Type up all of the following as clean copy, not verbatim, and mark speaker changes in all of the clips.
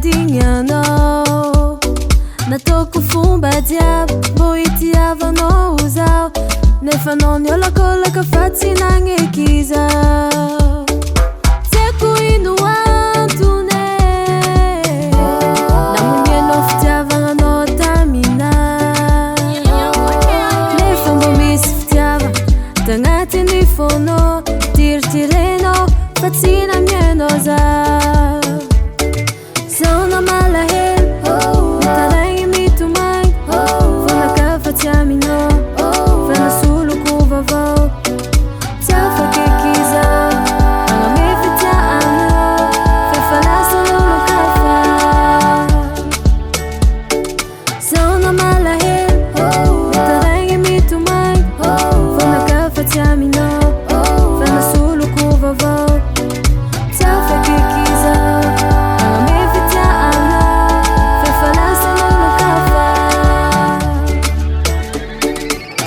Speaker 1: fagnontanianao. Nataoko fomba jiaby mbô itiavanao zaho, nefa anao niolakolaka fa tsy nagneky zaho. Tiako ino antony namonoanao fitiavananao taminahy, nefa mbô misy fitiavana tagnatiny fonao. Tiritirenao fa tsy namianao zaho. Zaho na malahelo mitaraigny mitomagny, vonakafa tsy aminao fa nasoloko vaovao. Tsy afaky zaho agname fitiavanao, fefa lasan'olon-kafa. Zaho na malahelo mitaraigny mitomagny, vonakafa tsy aminao fa nasoloko vaovao. Tsy afaky zaho agname fitiavanao, fefa lasan'olon-kafa.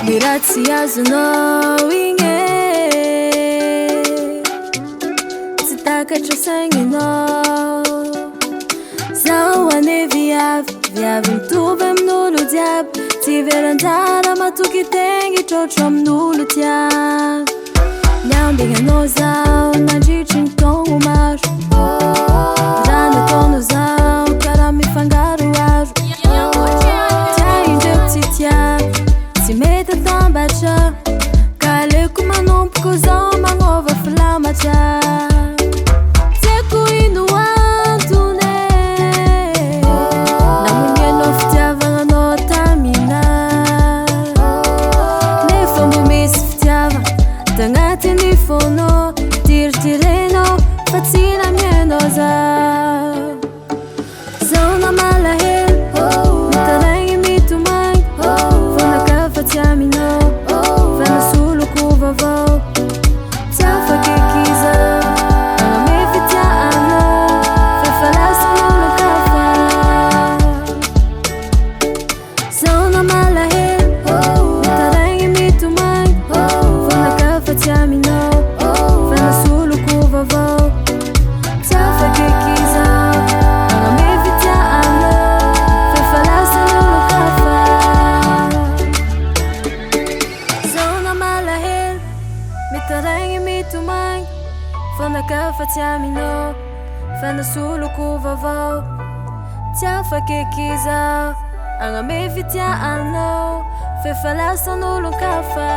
Speaker 1: Ny raha tsy azonao igny tsy takatra saigninao. Zaho ane viavy mitovy amin'olo jiaby, tsy veran-jara matoky tengitra ohatro amin'olo tiagny. Niambegnanao zaho nandritry ny taogno maro, raha nataonao zaho karaha mifangaroaro. Tia indreo tsy tia, tsy mety atambatra, ka aleko manompoko zaho magnova filamatra. Tiako ino antony namonoanao fitiavananao taminahy, nefa mbô misy fitiavana tagnatiny fonao. Tiritirenao fa tsy namianao zaho. Zaho na malahelo mitaraigny mitomagny, vonakafa tsy aminao fa nasoloko vaovao. Tsy afaky zaho agname fitiavanao, fefa lasan'olon-kafa. Zaho na malahelo mitaraigny mitomagny, vonakafa tsy aminao fa nasoloko vaovao. Tsy afaky zaho agname fitiavanao, fefa lasan'olon-kafa. Zaho na malahelo mitaraigny mitomagny, vonakafa tsy aminao fa nasoloko vaovao. Tsy afaky zaho agname fitiavanao, fefa lasan'olon-kafa.